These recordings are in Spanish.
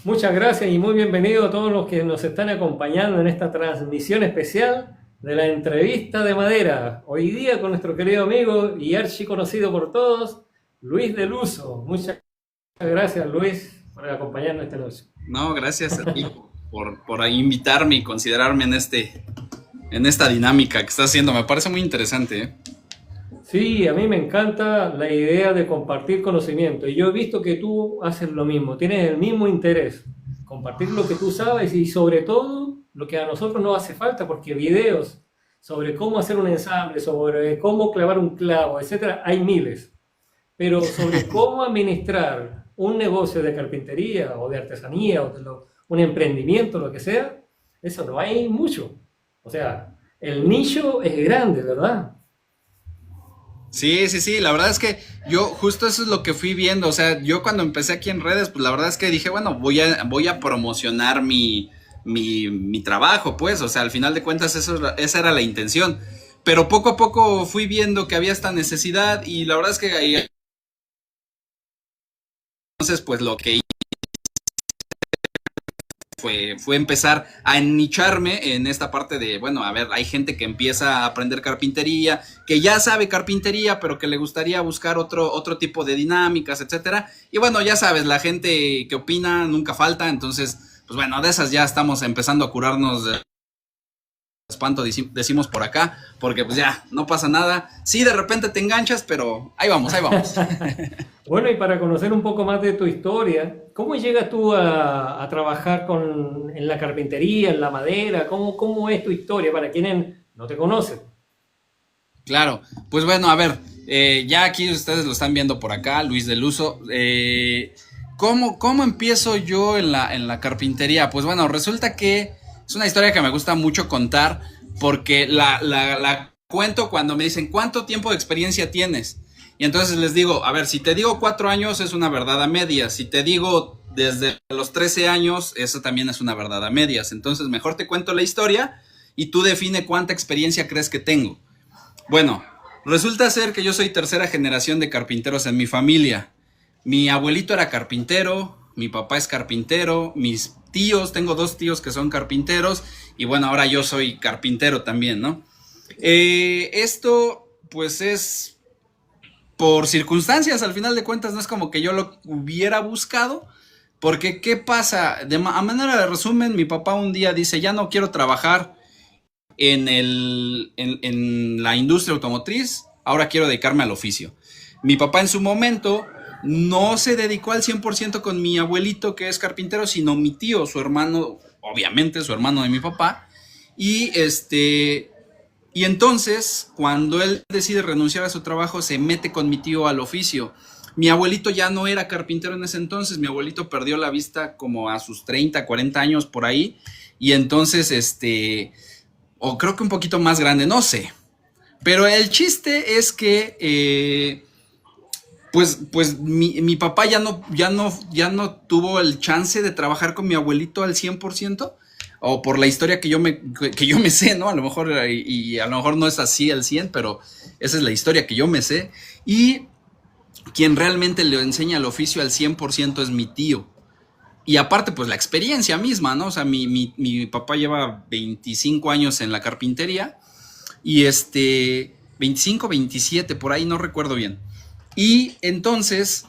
Muchas gracias y muy bienvenido a todos los que nos están acompañando en esta transmisión especial de la entrevista de madera. Hoy día con nuestro querido amigo y archi conocido por todos, Luis del Uso. Muchas gracias, Luis, por acompañarnos esta noche. No, gracias a ti por invitarme y considerarme en esta dinámica que estás haciendo. Me parece muy interesante, ¿eh? Sí, a mí me encanta la idea de compartir conocimiento y yo he visto que tú haces lo mismo, tienes el mismo interés, compartir lo que tú sabes y sobre todo lo que a nosotros nos hace falta, porque videos sobre cómo hacer un ensamble, sobre cómo clavar un clavo, etcétera, hay miles, pero sobre cómo administrar un negocio de carpintería o de artesanía o un emprendimiento, lo que sea, eso no hay mucho. O sea, el nicho es grande, ¿verdad? Sí, sí, sí, la verdad es que yo justo eso es lo que fui viendo, o sea, yo cuando empecé aquí en redes, pues la verdad es que dije, bueno, voy a promocionar mi trabajo, pues, o sea, al final de cuentas esa era la intención, pero poco a poco fui viendo que había esta necesidad y la verdad es que ahí, entonces, pues lo que fue empezar a ennicharme en esta parte de, bueno, a ver, hay gente que empieza a aprender carpintería, que ya sabe carpintería, pero que le gustaría buscar otro tipo de dinámicas, etcétera. Y bueno, ya sabes, la gente que opina nunca falta, entonces, pues bueno, de esas ya estamos empezando a curarnos de espanto, decimos por acá, porque pues ya, no pasa nada. Sí, de repente te enganchas, pero ahí vamos, ahí vamos. Bueno, y para conocer un poco más de tu historia, ¿cómo llegas tú a trabajar en la carpintería, en la madera? ¿Cómo es tu historia para quienes no te conocen? Claro, pues bueno, a ver, ya aquí ustedes lo están viendo por acá, Luis del Uso. ¿Cómo empiezo yo en la carpintería? Pues bueno, resulta que es una historia que me gusta mucho contar porque la cuento cuando me dicen, ¿cuánto tiempo de experiencia tienes? Y entonces les digo, a ver, si te digo 4 años es una verdad a medias, si te digo desde los 13 años, eso también es una verdad a medias. Entonces mejor te cuento la historia y tú define cuánta experiencia crees que tengo. Bueno, resulta ser que yo soy tercera generación de carpinteros en mi familia. Mi abuelito era carpintero, mi papá es carpintero, mis tíos, tengo dos tíos que son carpinteros y bueno, ahora yo soy carpintero también, ¿no? Esto pues es por circunstancias, al final de cuentas no es como que yo lo hubiera buscado, porque ¿qué pasa? A manera de resumen, mi papá un día dice, ya no quiero trabajar en la industria automotriz, ahora quiero dedicarme al oficio. Mi papá en su momento no se dedicó al 100% con mi abuelito que es carpintero, sino mi tío, su hermano, obviamente su hermano de mi papá, y y entonces cuando él decide renunciar a su trabajo se mete con mi tío al oficio. Mi abuelito ya no era carpintero en ese entonces, mi abuelito perdió la vista como a sus 30, 40 años por ahí, y entonces o creo que un poquito más grande, no sé. Pero el chiste es que, pues mi papá ya no tuvo el chance de trabajar con mi abuelito al 100%, o por la historia que yo me sé, ¿no? A lo mejor, y a lo mejor no es así al 100, pero esa es la historia que yo me sé. Y quien realmente le enseña el oficio al 100% es mi tío. Y aparte, pues la experiencia misma, ¿no? O sea, mi papá lleva 25 años en la carpintería y 25, 27, por ahí no recuerdo bien. Y entonces,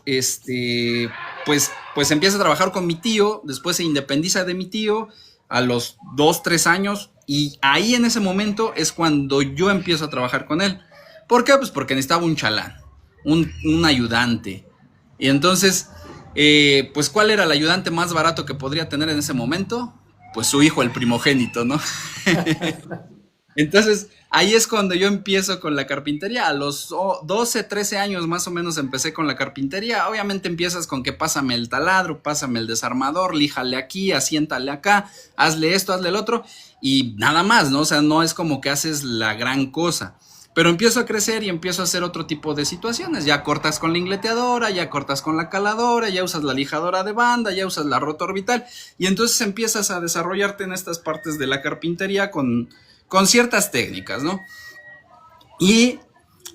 pues empieza a trabajar con mi tío, después se independiza de mi tío a los 2, 3 años y ahí en ese momento es cuando yo empiezo a trabajar con él. ¿Por qué? Pues porque necesitaba un chalán, un ayudante. Y entonces, pues ¿cuál era el ayudante más barato que podría tener en ese momento? Pues su hijo, el primogénito, ¿no? Entonces, ahí es cuando yo empiezo con la carpintería. A los 12, 13 años más o menos empecé con la carpintería. Obviamente empiezas con que pásame el taladro, pásame el desarmador, líjale aquí, asiéntale acá, hazle esto, hazle el otro y nada más, ¿no? O sea, no es como que haces la gran cosa. Pero empiezo a crecer y empiezo a hacer otro tipo de situaciones. Ya cortas con la ingleteadora, ya cortas con la caladora, ya usas la lijadora de banda, ya usas la rota orbital. Y entonces empiezas a desarrollarte en estas partes de la carpintería con ciertas técnicas, ¿no? Y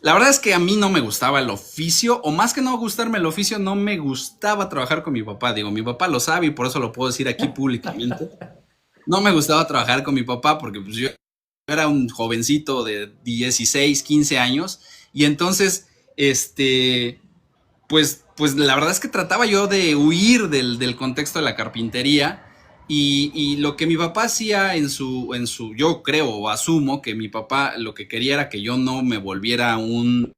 La verdad es que a mí no me gustaba el oficio, o más que no gustarme el oficio, no me gustaba trabajar con mi papá. Digo, mi papá lo sabe y por eso lo puedo decir aquí públicamente. No me gustaba trabajar con mi papá porque pues, yo era un jovencito de 16, 15 años y entonces, pues la verdad es que trataba yo de huir del contexto de la carpintería y lo que mi papá hacía yo creo o asumo que mi papá lo que quería era que yo no me volviera un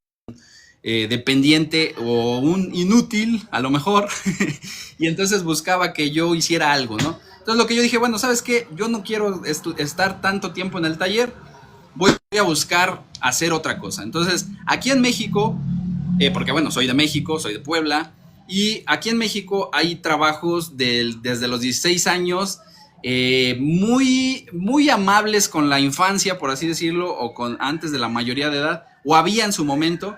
dependiente o un inútil, a lo mejor, y entonces buscaba que yo hiciera algo, ¿no? Entonces lo que yo dije, bueno, ¿sabes qué? Yo no quiero estar tanto tiempo en el taller, voy a buscar hacer otra cosa. Entonces, aquí en México, porque bueno, soy de México, soy de Puebla, y aquí en México hay trabajos desde los 16 años, muy, muy amables con la infancia, por así decirlo, o con antes de la mayoría de edad, o había en su momento,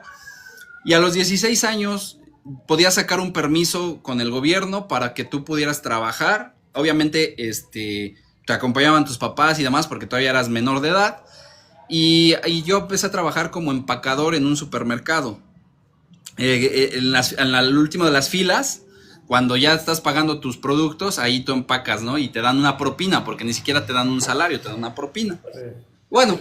y a los 16 años podías sacar un permiso con el gobierno para que tú pudieras trabajar. Obviamente, te acompañaban tus papás y demás porque todavía eras menor de edad. Y yo empecé a trabajar como empacador en un supermercado. En el último de las filas, cuando ya estás pagando tus productos, ahí tú empacas, ¿no? Y te dan una propina, porque ni siquiera te dan un salario, te dan una propina. Sí. Bueno,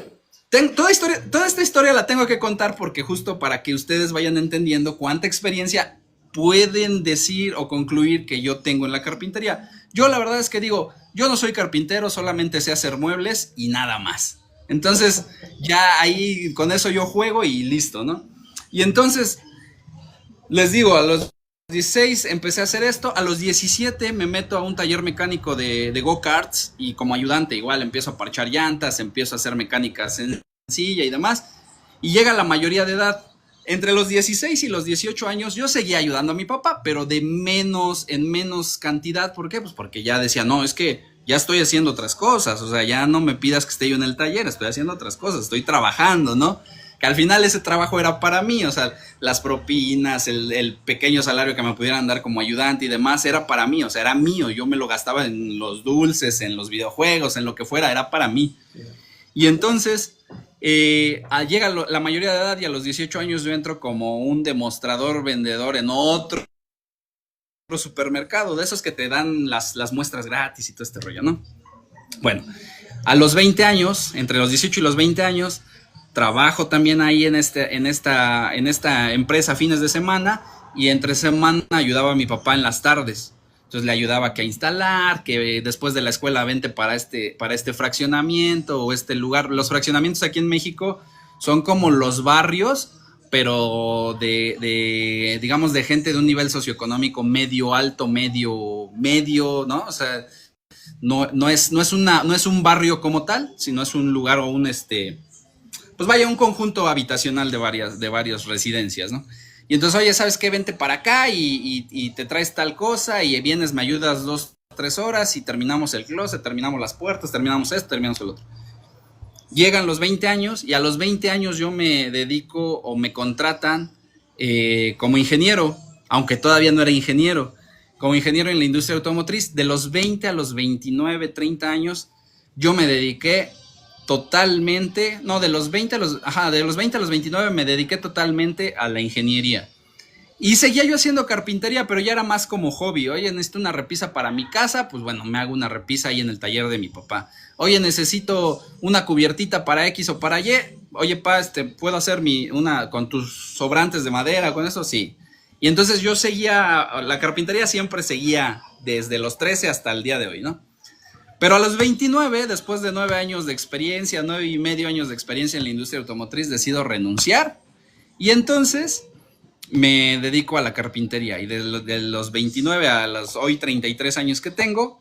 toda esta historia la tengo que contar porque justo para que ustedes vayan entendiendo cuánta experiencia pueden decir o concluir que yo tengo en la carpintería. Yo la verdad es que digo, yo no soy carpintero, solamente sé hacer muebles y nada más. Entonces, ya ahí con eso yo juego y listo, ¿no? Y entonces, les digo, a los 16 empecé a hacer esto, a los 17 me meto a un taller mecánico de go-karts y como ayudante igual empiezo a parchar llantas, empiezo a hacer mecánica sencilla y demás, y llega la mayoría de edad. Entre los 16 y los 18 años yo seguía ayudando a mi papá, pero en menos cantidad. ¿Por qué? Pues porque ya decía, no, es que ya estoy haciendo otras cosas, o sea, ya no me pidas que esté yo en el taller, estoy haciendo otras cosas, estoy trabajando, ¿no? Que al final ese trabajo era para mí, o sea, las propinas, el pequeño salario que me pudieran dar como ayudante y demás, era para mí, o sea, era mío, yo me lo gastaba en los dulces, en los videojuegos, en lo que fuera, era para mí. Y entonces, llega la mayoría de edad y a los 18 años yo entro como un demostrador vendedor en otro supermercado, de esos que te dan las muestras gratis y todo este rollo, ¿no? Bueno, a los 20 años, entre los 18 y los 20 años, trabajo también ahí en esta empresa fines de semana y entre semana ayudaba a mi papá en las tardes. Entonces le ayudaba que a instalar, que después de la escuela vente para este fraccionamiento o este lugar. Los fraccionamientos aquí en México son como los barrios, pero digamos de gente de un nivel socioeconómico medio alto, medio, ¿no? O sea, no es un barrio como tal, sino es un lugar o un pues vaya, un conjunto habitacional de varias residencias, ¿no? Y entonces, oye, ¿sabes qué? Vente para acá y te traes tal cosa y vienes, me ayudas 2, 3 horas y terminamos el closet, terminamos las puertas, terminamos esto, terminamos el otro. Llegan los 20 años y a los 20 años yo me dedico o me contratan como ingeniero, aunque todavía no era ingeniero, como ingeniero en la industria automotriz. De los 20 a los 29, 30 años, yo me dediqué totalmente, no, de los 20 a los 29 me dediqué totalmente a la ingeniería. Y seguía yo haciendo carpintería, pero ya era más como hobby. Oye, necesito una repisa para mi casa, pues bueno, me hago una repisa ahí en el taller de mi papá. Oye, necesito una cubiertita para X o para Y. Oye, pa, ¿puedo hacer una con tus sobrantes de madera, con eso? Sí. Y entonces yo seguía, la carpintería siempre seguía desde los 13 hasta el día de hoy, ¿no? Pero a los 29, después de 9 años de experiencia, 9 y medio años de experiencia en la industria automotriz, decido renunciar. Y entonces me dedico a la carpintería. Y de los 29 a los hoy 33 años que tengo,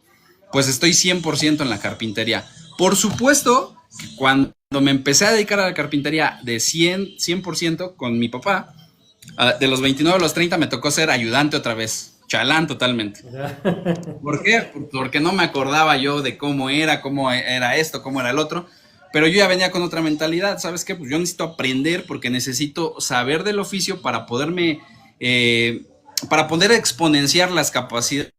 pues estoy 100% en la carpintería. Por supuesto que cuando me empecé a dedicar a la carpintería de 100% con mi papá, de los 29 a los 30 me tocó ser ayudante otra vez. Chalán totalmente. ¿Por qué? Porque no me acordaba yo de cómo era esto, cómo era el otro. Pero yo ya venía con otra mentalidad. ¿Sabes qué? Pues yo necesito aprender porque necesito saber del oficio para poder exponenciar las capacidades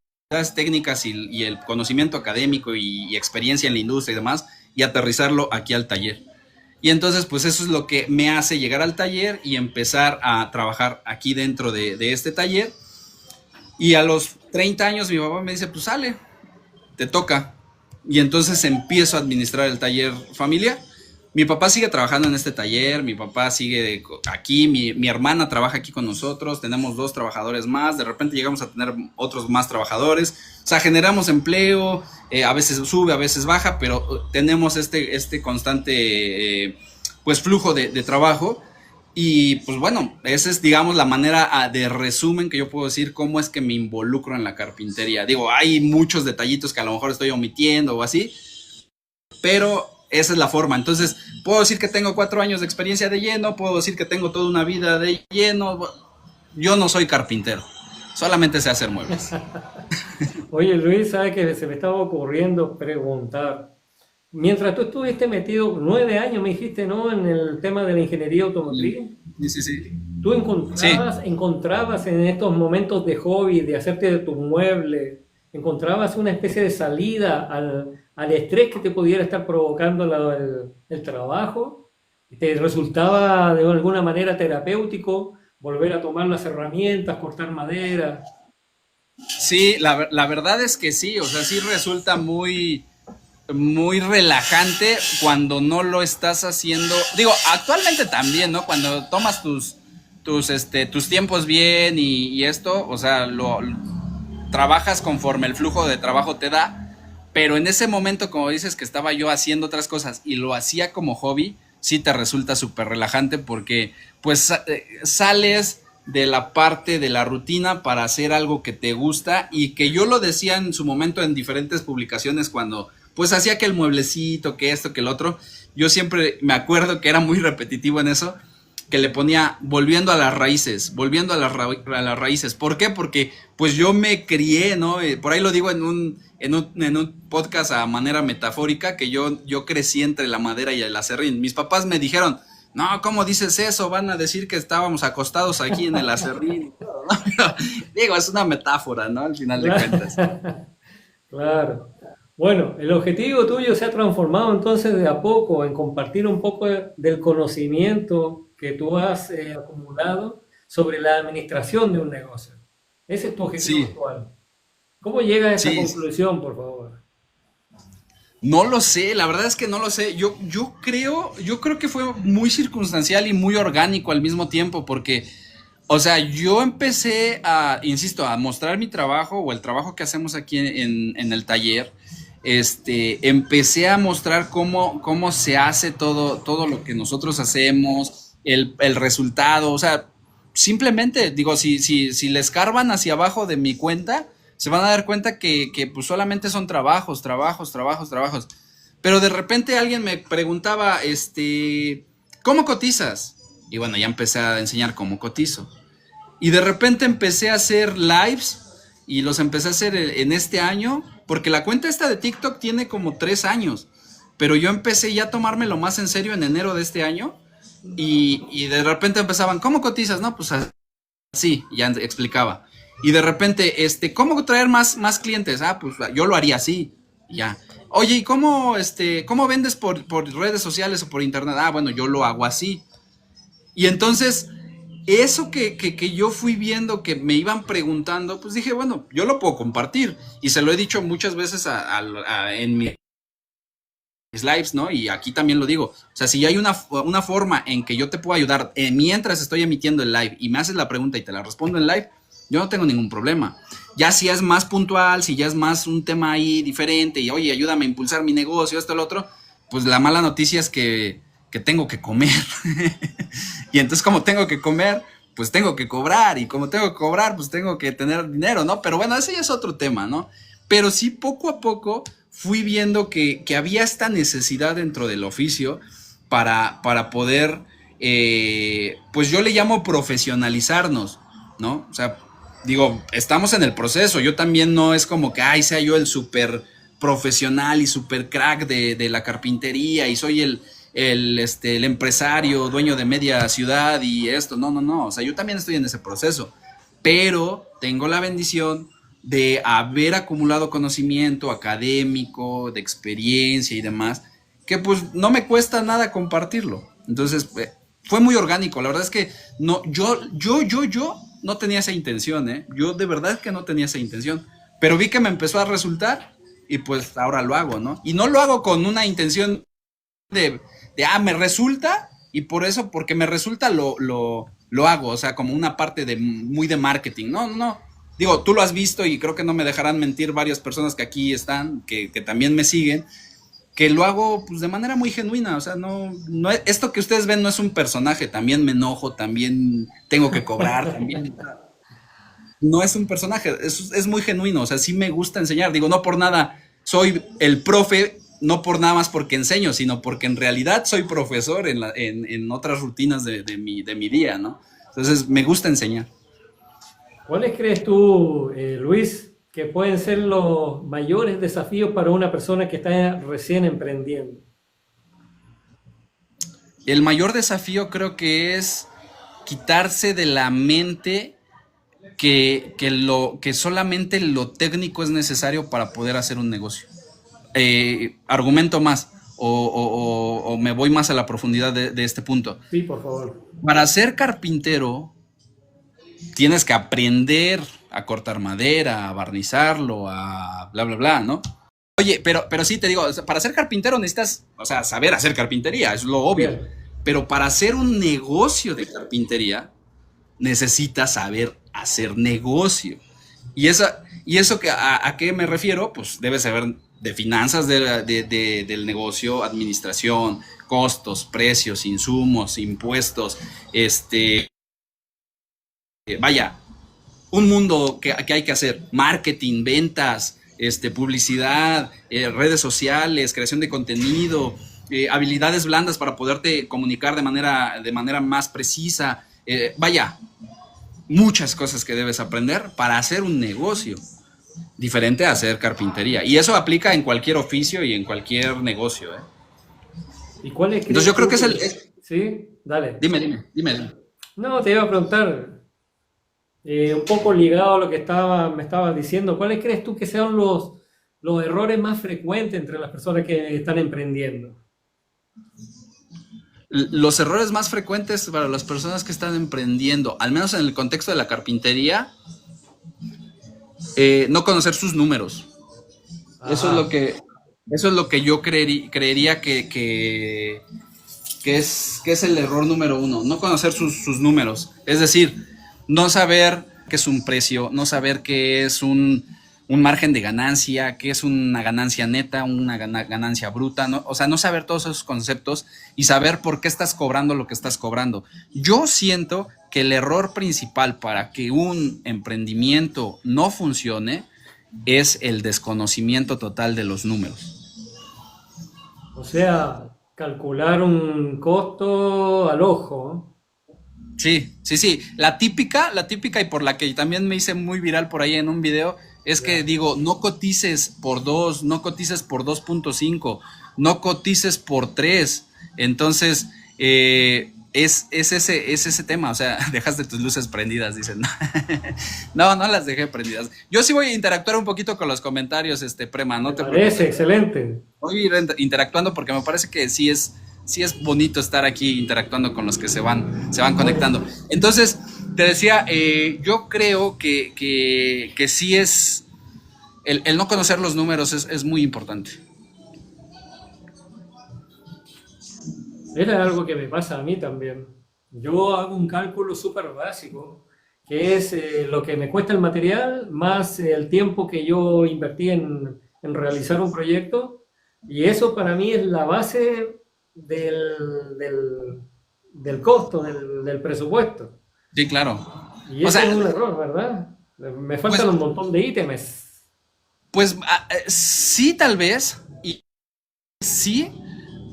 técnicas y el conocimiento académico y experiencia en la industria y demás y aterrizarlo aquí al taller. Y entonces, pues eso es lo que me hace llegar al taller y empezar a trabajar aquí dentro de este taller. Y a los 30 años mi papá me dice, pues sale, te toca. Y entonces empiezo a administrar el taller familiar. Mi papá sigue trabajando en este taller, mi papá sigue aquí, mi hermana trabaja aquí con nosotros, tenemos 2 trabajadores más, de repente llegamos a tener otros más trabajadores, o sea, generamos empleo, a veces sube, a veces baja, pero tenemos este constante pues flujo de trabajo. Y pues bueno, esa es, digamos, la manera de resumen que yo puedo decir cómo es que me involucro en la carpintería. Digo, hay muchos detallitos que a lo mejor estoy omitiendo o así, pero esa es la forma. Entonces, puedo decir que tengo 4 años de experiencia de lleno, puedo decir que tengo toda una vida de lleno. Yo no soy carpintero, solamente sé hacer muebles. Oye, Luis, ¿sabes que se me estaba ocurriendo preguntar? Mientras tú estuviste metido 9 años, me dijiste, ¿no? En el tema de la ingeniería automotriz, Sí, sí, sí. ¿tú Sí, encontrabas en estos momentos de hobby, de hacerte de tus muebles, encontrabas una especie de salida al estrés que te pudiera estar provocando el trabajo? ¿Te resultaba de alguna manera terapéutico volver a tomar las herramientas, cortar madera? sí, la verdad es que sí, o sea, sí resulta muy relajante cuando no lo estás haciendo. Digo, actualmente también, ¿no? Cuando tomas tus tiempos bien y esto, o sea, trabajas conforme el flujo de trabajo te da, pero en ese momento, como dices, que estaba yo haciendo otras cosas y lo hacía como hobby, sí te resulta súper relajante porque pues sales de la parte de la rutina para hacer algo que te gusta y que yo lo decía en su momento en diferentes publicaciones cuando pues hacía que el mueblecito, que esto, que el otro, yo siempre me acuerdo que era muy repetitivo en eso, que le ponía volviendo a las raíces, volviendo a las raíces. ¿Por qué? Porque pues yo me crié, ¿no? Por ahí lo digo en un podcast a manera metafórica, que yo crecí entre la madera y el acerrín. Mis papás me dijeron, no, ¿cómo dices eso? Van a decir que estábamos acostados aquí en el acerrín. ¿No? Digo, es una metáfora, ¿no? Al final de cuentas. Claro. Bueno, el objetivo tuyo se ha transformado entonces de a poco en compartir un poco del conocimiento que tú has acumulado sobre la administración de un negocio. Ese es tu objetivo Sí, actual. ¿Cómo llega a esa sí. conclusión, por favor? No lo sé, la verdad es que no lo sé. Yo creo que fue muy circunstancial y muy orgánico al mismo tiempo, porque, o sea, yo empecé insisto, a mostrar mi trabajo o el trabajo que hacemos aquí en el taller. Empecé a mostrar cómo se hace todo lo que nosotros hacemos, el resultado. O sea, simplemente, digo, si le escarban hacia abajo de mi cuenta, se van a dar cuenta que pues solamente son trabajos, trabajos, trabajos, trabajos. Pero de repente alguien me preguntaba, ¿cómo cotizas? Y bueno, ya empecé a enseñar cómo cotizo. Y de repente empecé a hacer lives y los empecé a hacer en este año, porque la cuenta esta de TikTok tiene como 3 años, pero yo empecé ya a tomármelo más en serio en enero de este año y de repente empezaban, ¿cómo cotizas? No, pues así, ya explicaba. Y de repente, ¿cómo traer más clientes? Ah, pues yo lo haría así, ya. Oye, ¿y cómo vendes por redes sociales o por internet? Ah, bueno, yo lo hago así. Y entonces, eso que yo fui viendo que me iban preguntando, pues dije, bueno, yo lo puedo compartir. Y se lo he dicho muchas veces en mis lives, ¿no? Y aquí también lo digo. O sea, si hay una forma en que yo te puedo ayudar mientras estoy emitiendo el live y me haces la pregunta y te la respondo en live, yo no tengo ningún problema. Ya si es más puntual, si ya es más un tema ahí diferente y oye, ayúdame a impulsar mi negocio, esto, lo otro, pues la mala noticia es que tengo que comer. Y entonces como tengo que comer, pues tengo que cobrar. Y como tengo que cobrar, pues tengo que tener dinero, ¿no? Pero bueno, ese ya es otro tema, ¿no? Pero sí poco a poco fui viendo que había esta necesidad dentro del oficio para poder, pues yo le llamo profesionalizarnos, ¿no? O sea, digo, estamos en el proceso. Yo también no es como que, ay, sea yo el súper profesional y súper crack de la carpintería y soy el empresario, dueño de media ciudad y esto. No, no, no. O sea, yo también estoy en ese proceso. Pero tengo la bendición de haber acumulado conocimiento académico, de experiencia y demás, que pues no me cuesta nada compartirlo. Entonces, fue muy orgánico. La verdad es que no, yo no tenía esa intención, ¿eh? Yo de verdad que no tenía esa intención. Pero vi que me empezó a resultar y pues ahora lo hago, ¿no? Y no lo hago con una intención me resulta y por eso, porque me resulta, lo hago, o sea, como una parte muy de marketing. No, no, no. Digo, tú lo has visto y creo que no me dejarán mentir varias personas que aquí están, que también me siguen, que lo hago pues de manera muy genuina, o sea, no esto que ustedes ven no es un personaje, también me enojo, también tengo que cobrar, también no es un personaje, es muy genuino, o sea, sí me gusta enseñar, digo, no por nada soy el profe, no por nada más porque enseño, sino porque en realidad soy profesor en otras rutinas de mi día, ¿no? Entonces me gusta enseñar. ¿Cuáles crees tú, Luis, que pueden ser los mayores desafíos para una persona que está recién emprendiendo? El mayor desafío creo que es quitarse de la mente que solamente lo técnico es necesario para poder hacer un negocio. Argumento más o me voy más a la profundidad de este punto. Sí, por favor. Para ser carpintero tienes que aprender a cortar madera, a barnizarlo, a bla, bla, bla, ¿no? Oye, pero sí te digo, para ser carpintero necesitas, o sea, saber hacer carpintería, es lo obvio. Bien. Pero para hacer un negocio de carpintería necesitas saber hacer negocio. Y eso a qué me refiero, pues debes saber de finanzas del negocio, administración, costos, precios, insumos, impuestos, vaya, un mundo que hay que hacer, marketing, ventas, publicidad, redes sociales, creación de contenido, habilidades blandas para poderte comunicar de manera más precisa, vaya, muchas cosas que debes aprender para hacer un negocio diferente a hacer carpintería. Y eso aplica en cualquier oficio y en cualquier negocio, ¿eh? ¿Y cuáles Entonces crees yo creo tú que Sí, dale. dime. No, te iba a preguntar, un poco ligado a lo que me estabas diciendo, ¿cuáles crees tú que sean los errores más frecuentes entre las personas que están emprendiendo? Los errores más frecuentes para las personas que están emprendiendo, al menos en el contexto de la carpintería, no conocer sus números. Eso es Ajá. lo que yo creería que es el error número uno, no conocer sus números. Es decir, no saber qué es un precio, no saber qué es un margen de ganancia, qué es una ganancia neta, una ganancia bruta, ¿no? O sea, no saber todos esos conceptos y saber por qué estás cobrando lo que estás cobrando. Yo siento que el error principal para que un emprendimiento no funcione es el desconocimiento total de los números. O sea, calcular un costo al ojo. Sí. La típica y por la que también me hice muy viral por ahí en un video, es que Ya. digo, no cotices por 2, no cotices por 2.5, no cotices por 3. Entonces, es ese tema, o sea, dejaste tus luces prendidas, dicen. No las dejé prendidas. Yo sí voy a interactuar un poquito con los comentarios, Prema, Me no te parece preocupes. excelente. Voy a ir interactuando porque me parece que sí es bonito estar aquí interactuando con los que se van conectando. Entonces, te decía, yo creo que sí es, el no conocer los números es muy importante. Era algo que me pasa a mí también. Yo hago un cálculo súper básico, que es lo que me cuesta el material más el tiempo que yo invertí en realizar un proyecto. Y eso para mí es la base del costo, del presupuesto. Sí, claro. Y O ese es sea, un error, ¿verdad? Me pues, faltan un montón de ítems. sí, tal vez, y sí,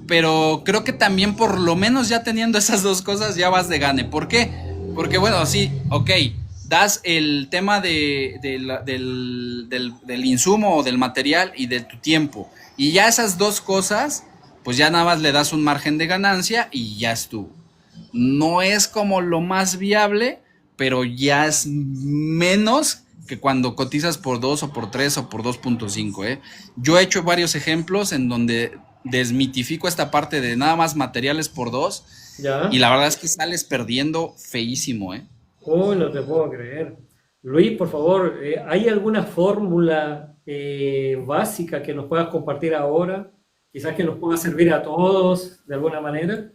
pero creo que también por lo menos ya teniendo esas dos cosas ya vas de gane. ¿Por qué? Porque bueno, sí, ok, das el tema del insumo o del material y de tu tiempo. Y ya esas dos cosas, pues ya nada más le das un margen de ganancia y ya estuvo. No es como lo más viable, pero ya es menos que cuando cotizas por 2 o por 3 o por 2.5, ¿eh? Yo he hecho varios ejemplos en donde desmitifico esta parte de nada más materiales por dos ¿Ya? y la verdad es que sales perdiendo feísimo, ¿eh? Uy, no te puedo creer. Luis, por favor, ¿hay alguna fórmula básica que nos puedas compartir ahora? Quizás que nos pueda servir a todos de alguna manera.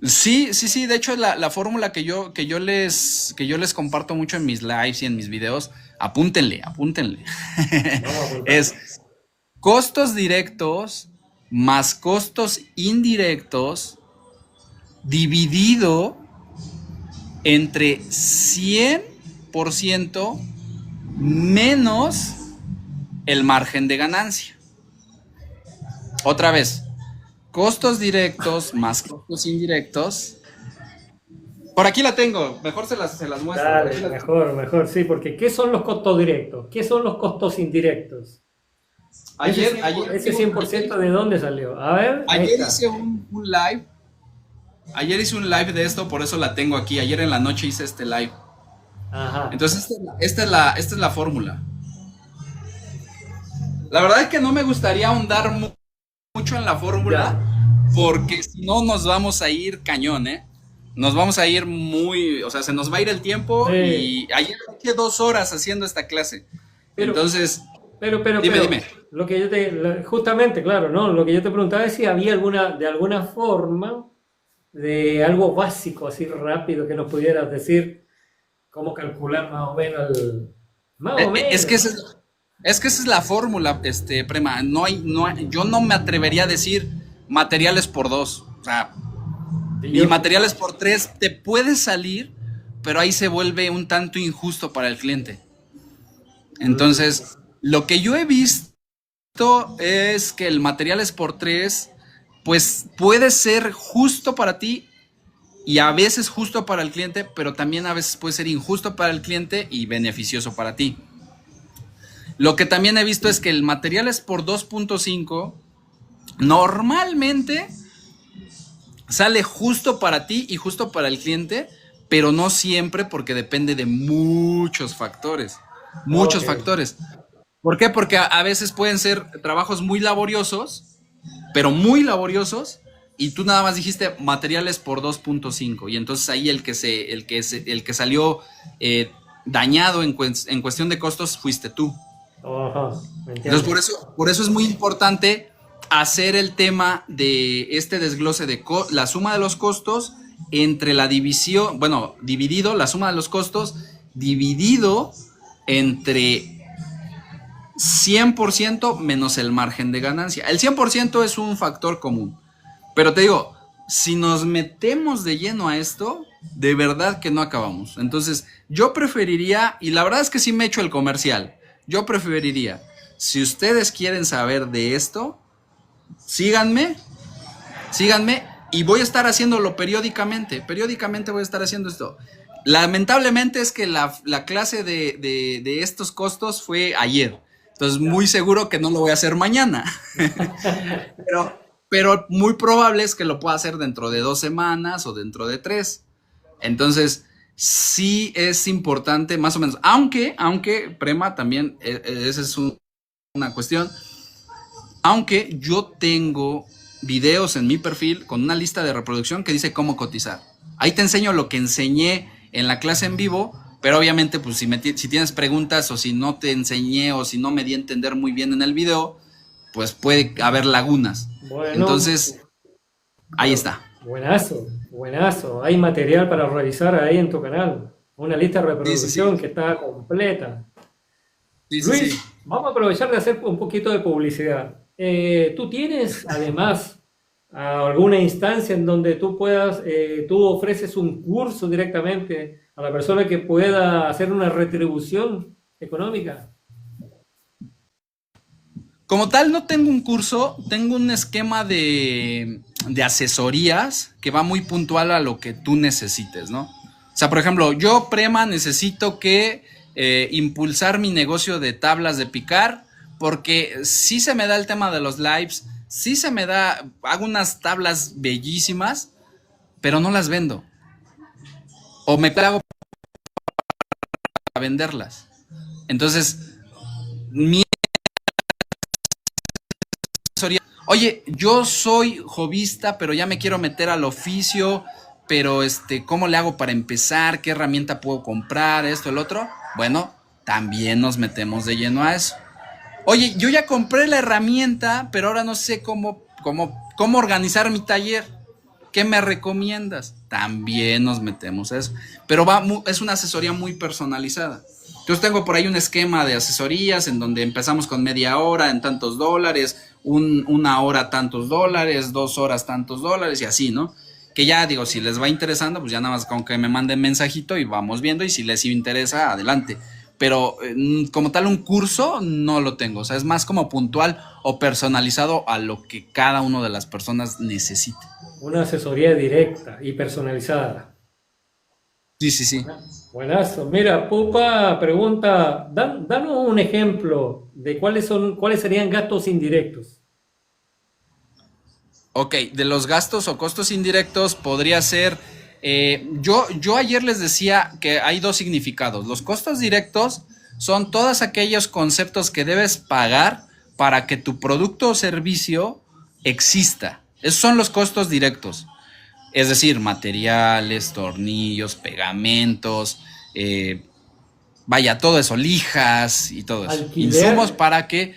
Sí, sí, sí, de hecho la fórmula que yo les comparto mucho en mis lives y en mis videos, apúntenle, apúntenle. Vamos a apuntar. Es costos directos más costos indirectos dividido entre 100% menos el margen de ganancia. Otra vez, costos directos más costos indirectos. Por aquí la tengo, mejor se las muestro. Por aquí Dale, la tengo. mejor, mejor, sí, porque ¿qué son los costos directos? ¿Qué son los costos indirectos? Ese Ayer, 100%, ayer, ese 100% ¿de dónde salió? A ver, ahí ayer está. hice un live. Ayer hice un live de esto, por eso la tengo aquí. Ayer en la noche hice este live. Ajá. Entonces, esta es la fórmula. La verdad es que no me gustaría ahondar mucho en la Ya. fórmula, porque si no nos vamos a ir cañón, ¿eh? Nos vamos a ir muy, o sea, se nos va a ir el tiempo Sí, y ayer dejé 2 horas haciendo esta clase. pero, Entonces, dime, pero, dime. lo que yo justamente, claro, ¿no? Lo que yo te preguntaba es si había de alguna forma, de algo básico, así rápido, que nos pudieras decir cómo calcular más o menos más o Es que menos. esa es la fórmula, Prema. Yo no me atrevería a decir materiales por dos. O sea, Y y yo, materiales por tres te puede salir, pero ahí se vuelve un tanto injusto para el cliente. mm, Entonces, lo que yo he visto es que el materiales por tres, pues puede ser justo para ti y a veces justo para el cliente, pero también a veces puede ser injusto para el cliente y beneficioso para ti. Lo que también he visto es que el materiales por 2.5 normalmente sale justo para ti y justo para el cliente, pero no siempre porque depende de muchos factores. ok, Muchos factores. ¿Por qué? Porque a veces pueden ser trabajos muy laboriosos, pero muy laboriosos, y tú nada más dijiste materiales por 2.5 y entonces ahí el que salió dañado en cuestión de costos fuiste tú. ajá, me Entonces, entiendo. por eso es muy importante hacer el tema de este desglose de la suma de los costos entre la división, bueno, dividido, la suma de los costos, dividido entre 100% menos el margen de ganancia. El 100% es un factor común, pero te digo, si nos metemos de lleno a esto, de verdad que no acabamos. Entonces, yo preferiría, y la verdad es que sí me echo el comercial, yo preferiría, si ustedes quieren saber de esto, síganme, síganme, y voy a estar haciéndolo periódicamente voy a estar haciendo esto. Lamentablemente es que la clase de estos costos fue ayer, entonces Ya. muy seguro que no lo voy a hacer mañana. pero muy probable es que lo pueda hacer dentro de 2 semanas o dentro de 3. Entonces, sí es importante, más o menos, aunque Prema también, esa es una cuestión, aunque yo tengo videos en mi perfil con una lista de reproducción que dice cómo cotizar. Ahí te enseño lo que enseñé en la clase en vivo, pero obviamente pues si tienes preguntas o si no te enseñé o si no me di a entender muy bien en el video, pues puede haber lagunas. Bueno, Entonces, ahí está. buenazo, buenazo. Hay material para revisar ahí en tu canal. Una lista de Sí, sí, reproducción sí. que está completa. Sí, sí, sí. Luis, vamos a aprovechar de hacer un poquito de publicidad. ¿Tú tienes además alguna instancia en donde tú puedas, tú ofreces un curso directamente a la persona que pueda hacer una retribución económica? Como tal, no tengo un curso, tengo un esquema de asesorías que va muy puntual a lo que tú necesites, ¿no? O sea, por ejemplo, yo, Prema, necesito que impulsar mi negocio de tablas de picar, porque sí se me da el tema de los lives, sí se me da, hago unas tablas bellísimas, pero no las vendo. O me pago para venderlas. Entonces, mi Oye, yo soy hobbyista, pero ya me quiero meter al oficio, pero ¿cómo le hago para empezar? ¿Qué herramienta puedo comprar? Esto, el otro. Bueno, también nos metemos de lleno a eso. Oye, yo ya compré la herramienta, pero ahora no sé cómo organizar mi taller. ¿Qué me recomiendas? También nos metemos a eso. Pero es una asesoría muy personalizada. Entonces tengo por ahí un esquema de asesorías en donde empezamos con media hora en tantos dólares, una hora tantos dólares, 2 horas tantos dólares y así, ¿no? Que ya digo, si les va interesando, pues ya nada más con que me manden mensajito y vamos viendo, y si les interesa, adelante. Pero como tal un curso no lo tengo, o sea, es más como puntual o personalizado a lo que cada una de las personas necesite. Una asesoría directa y personalizada. Sí, sí, sí. Buenazo. Mira, Pupa pregunta, danos un ejemplo de cuáles serían gastos indirectos. Ok, de los gastos o costos indirectos podría ser, yo ayer les decía que hay dos significados. Los costos directos son todos aquellos conceptos que debes pagar para que tu producto o servicio exista. Esos son los costos directos. Es decir, materiales, tornillos, pegamentos, eh, vaya, todo eso, lijas y todo eso. Insumos Alquiler, para que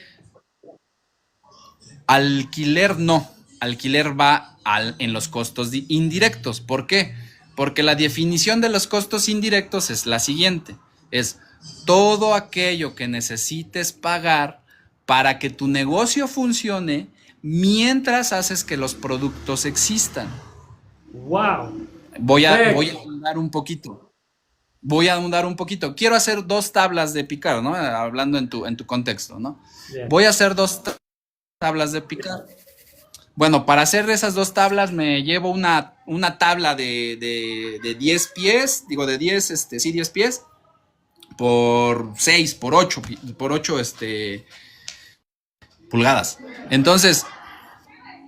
alquiler no. Alquiler va en los costos indirectos. ¿Por qué? Porque la definición de los costos indirectos es la siguiente. Es todo aquello que necesites pagar para que tu negocio funcione mientras haces que los productos existan. wow. Voy a ahondar un poquito. Voy a ahondar un poquito. Quiero hacer 2 tablas de picar, ¿no? Hablando en tu contexto, ¿no? Bien. Voy a hacer 2 tablas de picar. Bueno, para hacer esas 2 tablas me llevo una tabla de 10 pies, digo de 10, sí, 10 pies, por 6, por 8 pulgadas. Entonces,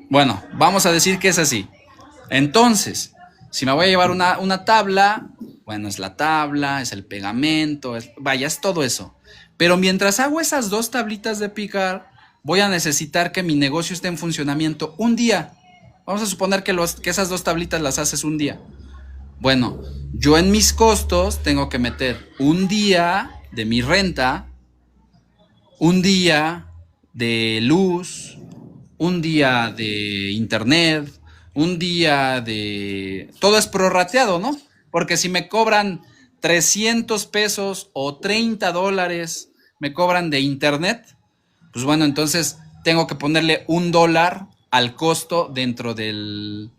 bueno, vamos a decir que es así. Entonces, si me voy a llevar una tabla, bueno, es la tabla, es el pegamento, vaya, es todo eso. Pero mientras hago esas 2 tablitas de picar, voy a necesitar que mi negocio esté en funcionamiento un día. Vamos a suponer que esas 2 tablitas las haces un día. Bueno, yo en mis costos tengo que meter un día de mi renta, un día de luz, un día de internet, un día de... Todo es prorrateado, ¿no? Porque si me cobran 300 pesos o 30 dólares, me cobran de internet, pues bueno, entonces tengo que ponerle $1 al costo dentro de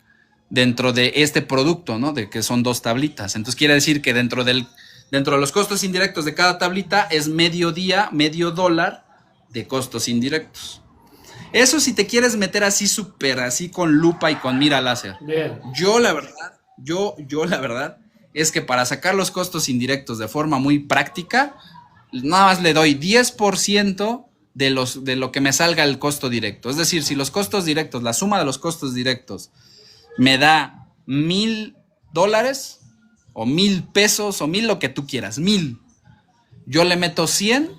este producto, ¿no? De que son 2 tablitas. Entonces quiere decir que dentro de los costos indirectos de cada tablita es medio día, medio dólar de costos indirectos. Eso si te quieres meter así súper, así con lupa y con mira láser. Bien. Yo la verdad, la verdad es que para sacar los costos indirectos de forma muy práctica, nada más le doy 10% de lo que me salga el costo directo. Es decir, si los costos directos, la suma de los costos directos me da $1,000 o 1,000 pesos o 1,000 lo que tú quieras, 1,000. Yo le meto 100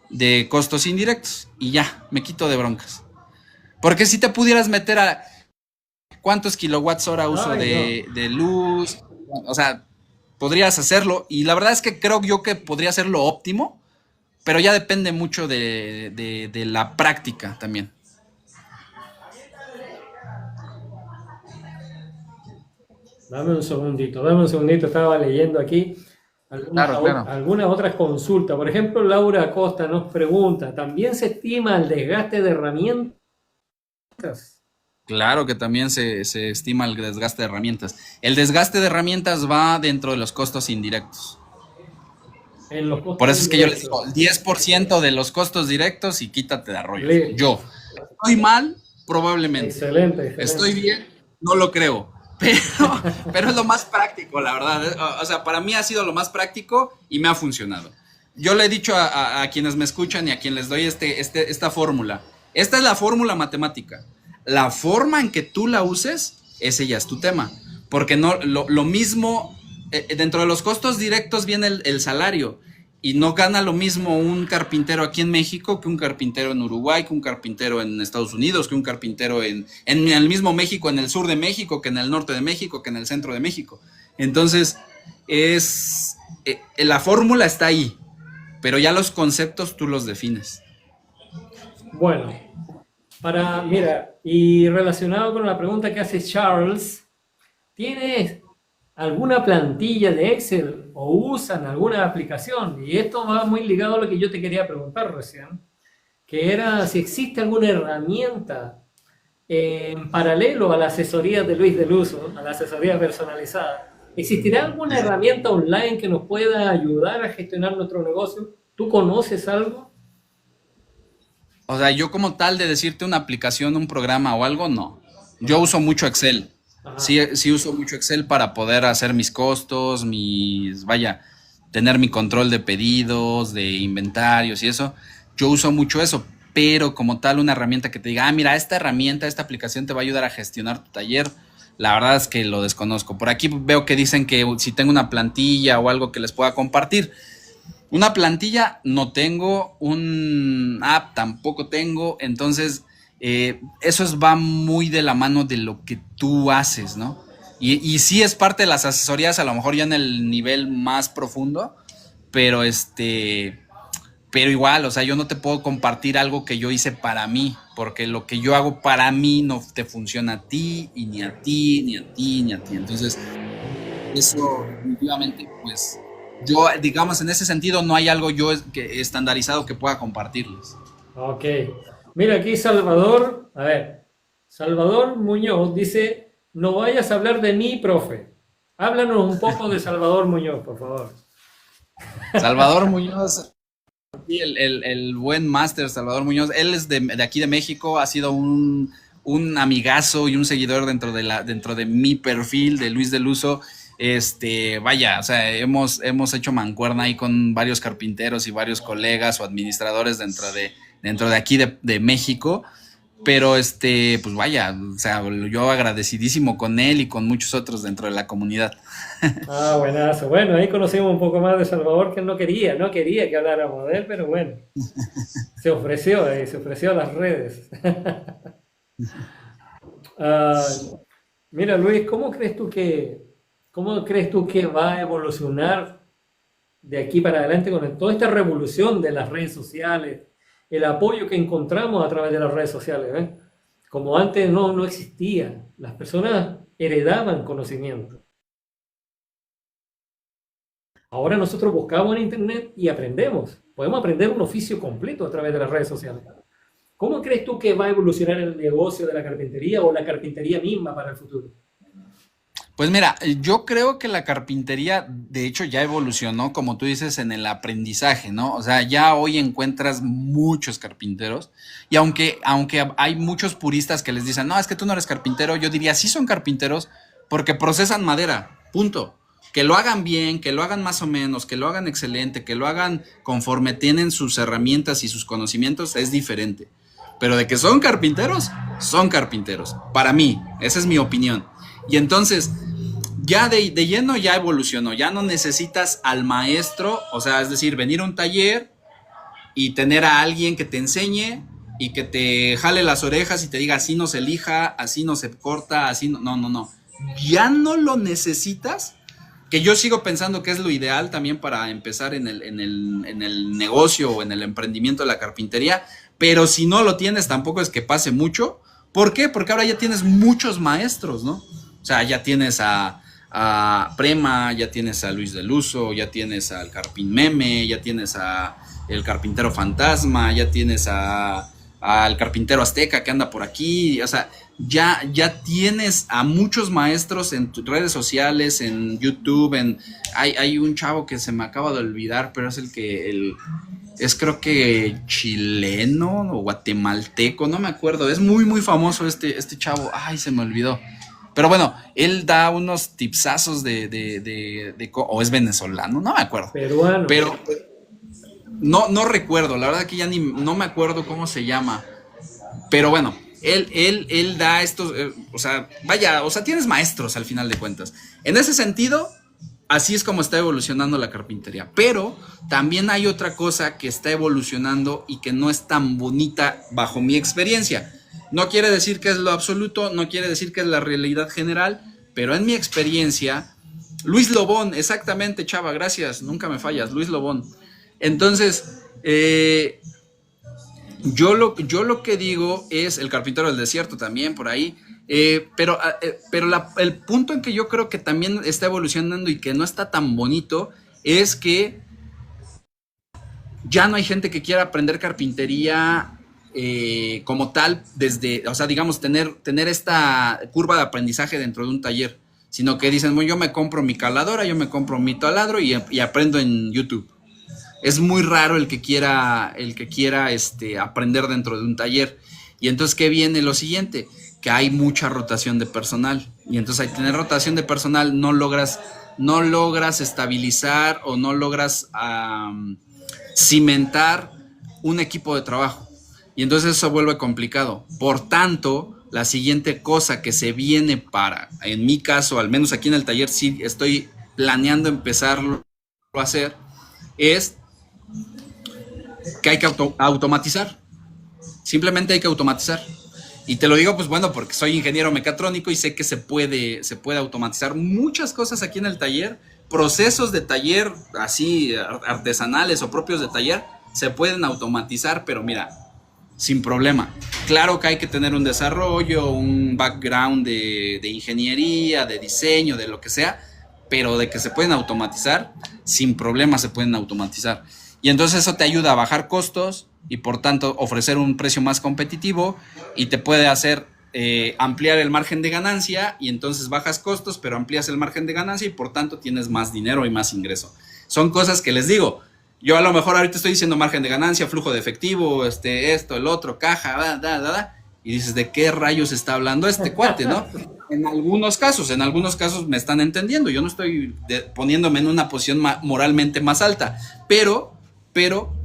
de costos indirectos y ya, me quito de broncas. Porque si te pudieras meter a cuántos kilowatts hora uso de luz, o sea, podrías hacerlo y la verdad es que creo yo que podría ser lo óptimo, pero ya depende mucho de la práctica también. Dame un segundito, estaba leyendo aquí Claro, claro. algunas otras consultas. Por ejemplo, Laura Acosta nos pregunta, ¿también se estima el desgaste de herramientas Claro que también se estima el desgaste de herramientas. El desgaste de herramientas va dentro de los costos indirectos. en los Por costos eso es que yo les indirectos? digo, el 10% de los costos directos y quítate de rollos. Le- Yo. ¿Estoy mal? Probablemente. Excelente, ¿Estoy excelente. bien? No lo creo. Pero, pero es lo más práctico, la verdad. O sea, para mí ha sido lo más práctico y me ha funcionado. Yo le he dicho a quienes me escuchan y a quienes les doy esta fórmula. Esta es la fórmula matemática. La forma en que tú la uses, ese ya es tu tema. Porque no, lo mismo, dentro de los costos directos viene el salario. y no gana lo mismo un carpintero aquí en México que un carpintero en Uruguay, que un carpintero en Estados Unidos, que un carpintero en el mismo México, en el sur de México, que en el norte de México, que en el centro de México. Entonces, la fórmula está ahí, pero ya los conceptos tú los defines. Bueno, mira, y relacionado con la pregunta que hace Charles, ¿tienes alguna plantilla de Excel o usan alguna aplicación? Y esto va muy ligado a lo que yo te quería preguntar recién, que era si existe alguna herramienta en paralelo a la asesoría de Luis del Uso, a la asesoría personalizada. ¿Existirá alguna herramienta online que nos pueda ayudar a gestionar nuestro negocio? ¿Tú conoces algo? O sea, yo como tal de decirte una aplicación, un programa o algo, no. Yo uso mucho Excel. Ajá. Sí uso mucho Excel para poder hacer mis costos, tener mi control de pedidos, de inventarios y eso. Yo uso mucho eso, pero como tal una herramienta que te diga, mira, esta herramienta, esta aplicación te va a ayudar a gestionar tu taller, la verdad es que lo desconozco. Por aquí veo que dicen que si tengo una plantilla o algo que les pueda compartir. Una plantilla no tengo, un app tampoco tengo, entonces va muy de la mano de lo que tú haces, ¿no? Y sí es parte de las asesorías, a lo mejor ya en el nivel más profundo, pero pero igual, o sea, yo no te puedo compartir algo que yo hice para mí, porque lo que yo hago para mí no te funciona a ti, y ni a ti, ni a ti, ni a ti. Entonces, eso definitivamente, pues, yo, digamos, en ese sentido no hay algo yo estandarizado que pueda compartirles. Ok. Mira aquí Salvador, a ver, Salvador Muñoz dice, no vayas a hablar de mí, profe. Háblanos un poco de Salvador Muñoz, por favor. Salvador Muñoz, sí, el buen máster Salvador Muñoz, él es de aquí de México, ha sido un amigazo y un seguidor dentro de mi perfil de Luis del Uso. Vaya, o sea, hemos hecho mancuerna ahí con varios carpinteros y varios colegas o administradores dentro de aquí de México, pero pues vaya, o sea, yo agradecidísimo con él y con muchos otros dentro de la comunidad. Ah, buenazo. Bueno, ahí conocimos un poco más de Salvador, que no quería que habláramos de él, pero bueno, se ofreció a las redes. Ah, mira, Luis, cómo crees tú que va a evolucionar de aquí para adelante con toda esta revolución de las redes sociales, el apoyo que encontramos a través de las redes sociales, ¿eh? Como antes no existía, las personas heredaban conocimiento. Ahora nosotros buscamos en internet y aprendemos. Podemos aprender un oficio completo a través de las redes sociales. ¿Cómo crees tú que va a evolucionar el negocio de la carpintería o la carpintería misma para el futuro? Pues mira, yo creo que la carpintería, de hecho, ya evolucionó, como tú dices, en el aprendizaje, ¿no? O sea, ya hoy encuentras muchos carpinteros y aunque hay muchos puristas que les dicen, no, es que tú no eres carpintero, yo diría, sí son carpinteros porque procesan madera, punto. Que lo hagan bien, que lo hagan más o menos, que lo hagan excelente, que lo hagan conforme tienen sus herramientas y sus conocimientos, es diferente. Pero de que son carpinteros, son carpinteros. Para mí, esa es mi opinión. Y entonces, ya de lleno ya evolucionó, ya no necesitas al maestro, o sea, es decir, venir a un taller y tener a alguien que te enseñe y que te jale las orejas y te diga así no se lija, así no se corta, así no, no, no, no. Ya no lo necesitas, que yo sigo pensando que es lo ideal también para empezar en el negocio o en el emprendimiento de la carpintería, pero si no lo tienes tampoco es que pase mucho. ¿Por qué? Porque ahora ya tienes muchos maestros, ¿no? O sea, ya tienes a Prema, ya tienes a Luis del Uso, ya tienes al Carpin Meme, ya tienes a el Carpintero Fantasma, ya tienes al Carpintero Azteca que anda por aquí, o sea, ya tienes a muchos maestros en tus redes sociales, en YouTube, hay un chavo que se me acaba de olvidar, pero es es creo que chileno o guatemalteco, no me acuerdo, es muy muy famoso este chavo, ay, se me olvidó. Pero bueno, él da unos tipsazos o es venezolano, no me acuerdo. Peruano. Pero no recuerdo, la verdad que ya no me acuerdo cómo se llama. Pero bueno, él da estos, o sea, vaya, o sea, tienes maestros al final de cuentas. En ese sentido, así es como está evolucionando la carpintería. Pero también hay otra cosa que está evolucionando y que no es tan bonita bajo mi experiencia. No quiere decir que es lo absoluto, no quiere decir que es la realidad general, pero en mi experiencia, Luis Lobón, exactamente, Chava, gracias, nunca me fallas, Luis Lobón. Entonces, yo lo que digo es el carpintero del desierto también por ahí, pero el punto en que yo creo que también está evolucionando y que no está tan bonito es que ya no hay gente que quiera aprender carpintería como tal desde, o sea, digamos, tener esta curva de aprendizaje dentro de un taller, sino que dicen, bueno, yo me compro mi caladora, yo me compro mi taladro y aprendo en YouTube. Es muy raro el que quiera aprender dentro de un taller. Y entonces, ¿qué viene lo siguiente? Que hay mucha rotación de personal. Y entonces, al tener rotación de personal, no logras estabilizar o no logras cimentar un equipo de trabajo. Y entonces eso vuelve complicado. Por tanto, la siguiente cosa que se viene en mi caso, al menos aquí en el taller, sí estoy planeando empezarlo a hacer, es que hay que automatizar. Simplemente hay que automatizar. Y te lo digo, pues bueno, porque soy ingeniero mecatrónico y sé que se puede automatizar muchas cosas aquí en el taller. Procesos de taller, así artesanales o propios de taller, se pueden automatizar, pero mira, sin problema. Claro que hay que tener un desarrollo, un background de ingeniería, de diseño, de lo que sea, pero de que se pueden automatizar, sin problema se pueden automatizar. Y entonces eso te ayuda a bajar costos y por tanto ofrecer un precio más competitivo y te puede hacer ampliar el margen de ganancia y entonces bajas costos, pero amplías el margen de ganancia y por tanto tienes más dinero y más ingreso. Son cosas que les digo. Yo a lo mejor ahorita estoy diciendo margen de ganancia, flujo de efectivo, esto, el otro, caja, y dices, ¿de qué rayos está hablando este cuate, no? En algunos casos me están entendiendo. Yo no estoy poniéndome en una posición moralmente más alta, pero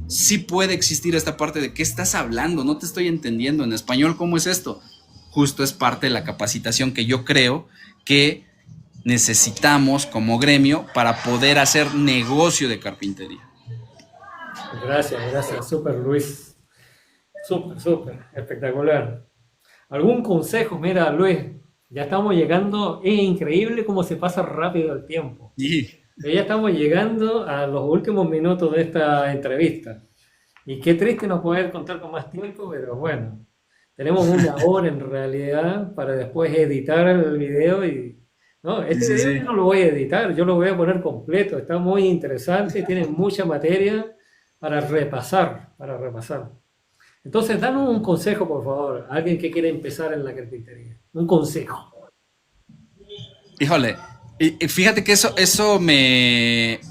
sí puede existir esta parte de ¿qué estás hablando? No te estoy entendiendo. En español, ¿cómo es esto? Justo es parte de la capacitación que yo creo que necesitamos como gremio para poder hacer negocio de carpintería. Gracias, súper Luis, súper, espectacular. ¿Algún consejo? Mira, Luis, ya estamos llegando, es increíble cómo se pasa rápido el tiempo. Sí. Ya estamos llegando a los últimos minutos de esta entrevista. Y qué triste no poder contar con más tiempo, pero bueno, tenemos una hora en realidad para después editar el video y... No, este video yo no lo voy a editar, yo lo voy a poner completo, está muy interesante, tiene mucha materia para repasar, Entonces, danos un consejo, por favor, a alguien que quiere empezar en la carpintería. Un consejo. Híjole, y fíjate que eso me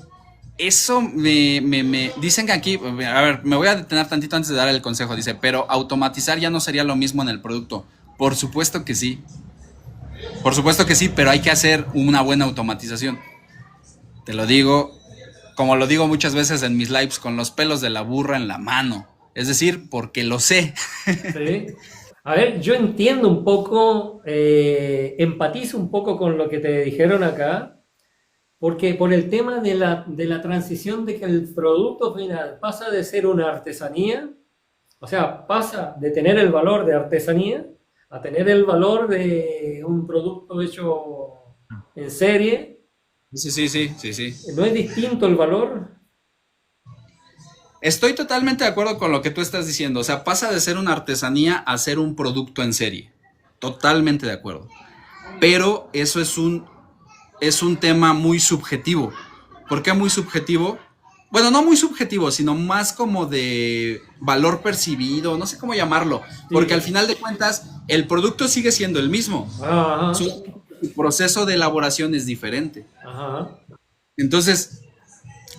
dicen que aquí, a ver, me voy a detener tantito antes de dar el consejo, dice, pero automatizar ya no sería lo mismo en el producto. Por supuesto que sí, pero hay que hacer una buena automatización. Te lo digo, como lo digo muchas veces en mis lives, con los pelos de la burra en la mano. Es decir, porque lo sé. Sí. A ver, yo entiendo un poco, empatizo un poco con lo que te dijeron acá, porque por el tema de la transición de que el producto final pasa de ser una artesanía, o sea, pasa de tener el valor de artesanía a tener el valor de un producto hecho en serie. Sí. ¿No es distinto el valor? Estoy totalmente de acuerdo con lo que tú estás diciendo. O sea, pasa de ser una artesanía a ser un producto en serie. Totalmente de acuerdo. Pero eso es un tema muy subjetivo. ¿Por qué muy subjetivo? Bueno, no muy subjetivo, sino más como de valor percibido, no sé cómo llamarlo. Porque al final de cuentas, el producto sigue siendo el mismo. Ajá. Su proceso de elaboración es diferente. Ajá. Entonces,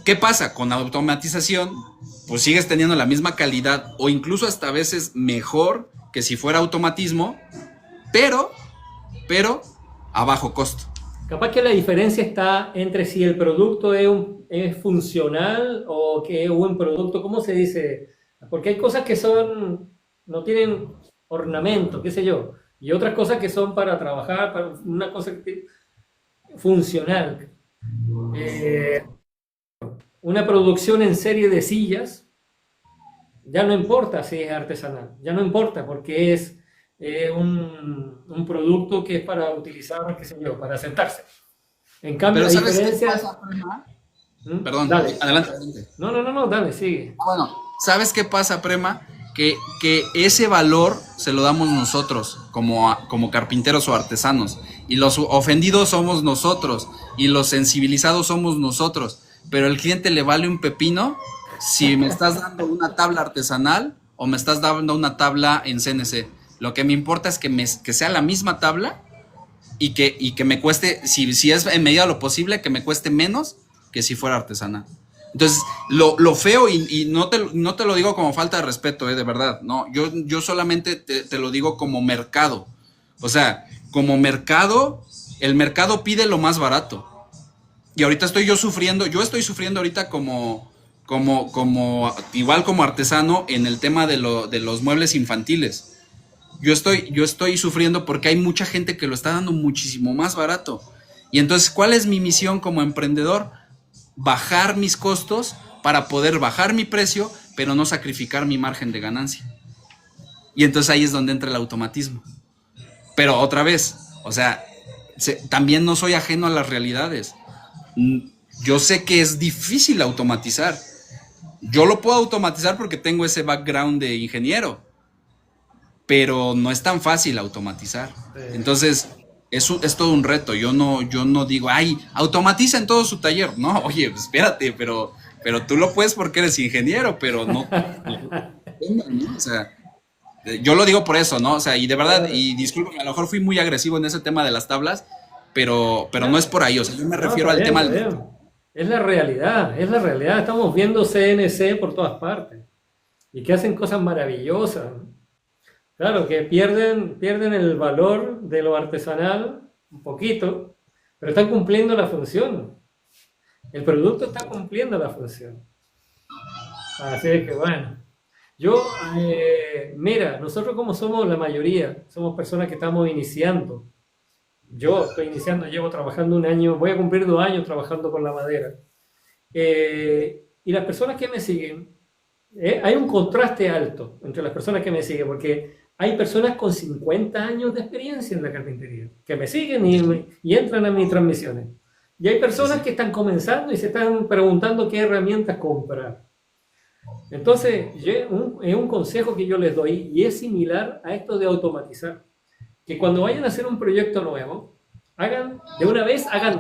¿qué pasa? Con automatización, pues sigues teniendo la misma calidad o incluso hasta a veces mejor que si fuera automatismo, pero a bajo costo. Capaz que la diferencia está entre si el producto es funcional o que es un producto, ¿cómo se dice? Porque hay cosas que no tienen ornamento, qué sé yo, y otras cosas que son para trabajar, para una cosa funcional. Eh, una producción en serie de sillas, ya no importa si es artesanal, ya no importa porque es un producto que es para utilizar, qué sé yo, para sentarse. En cambio, Pero a ¿sabes qué diferencia... pasa, Prema? ¿Mm? Perdón, Dale. adelante, adelante. No, no, no, no, dale, sigue. Bueno, ¿sabes qué pasa, Prema? Que ese valor se lo damos nosotros como carpinteros o artesanos. Y los ofendidos somos nosotros. Y los sensibilizados somos nosotros. Pero al cliente le vale un pepino si me estás dando una tabla artesanal o me estás dando una tabla en CNC. Lo que me importa es que sea la misma tabla y que me cueste, si es en medida de lo posible, que me cueste menos que si fuera artesanal. Entonces, lo feo, y no te lo digo como falta de respeto, de verdad, no, yo solamente te lo digo como mercado. O sea, como mercado, el mercado pide lo más barato. Y ahorita yo estoy sufriendo ahorita igual como artesano en el tema de los muebles infantiles. Yo estoy sufriendo porque hay mucha gente que lo está dando muchísimo más barato. Y entonces, ¿cuál es mi misión como emprendedor? Bajar mis costos para poder bajar mi precio, pero no sacrificar mi margen de ganancia. Y entonces ahí es donde entra el automatismo. Pero otra vez, o sea, también no soy ajeno a las realidades. Yo sé que es difícil automatizar. Yo lo puedo automatizar porque tengo ese background de ingeniero, pero no es tan fácil automatizar. Entonces, es todo un reto. Yo no digo, ay, automatiza en todo su taller. No, oye, pues espérate, pero tú lo puedes porque eres ingeniero, pero no. ¿No? O sea, yo lo digo por eso, ¿no? O sea, y de verdad, Claro. y disculpen, a lo mejor fui muy agresivo en ese tema de las tablas, pero no es Ya. por ahí. O sea, yo me No, refiero está al bien, tema. está bien. Es la realidad, es la realidad. Estamos viendo CNC por todas partes y que hacen cosas maravillosas. Claro, que pierden el valor de lo artesanal un poquito, pero están cumpliendo la función. El producto está cumpliendo la función. Así es que bueno. Yo, mira, nosotros como somos la mayoría, somos personas que estamos iniciando. Yo estoy iniciando, llevo trabajando un año, voy a cumplir 2 años trabajando con la madera. Y las personas que me siguen, hay un contraste alto entre las personas que me siguen, porque hay personas con 50 años de experiencia en la carpintería que me siguen y entran a mis transmisiones. Y hay Sí, personas sí. que están comenzando y se están preguntando qué herramientas comprar. Entonces, es un consejo que yo les doy y es similar a esto de automatizar. Que cuando vayan a hacer un proyecto nuevo, hagan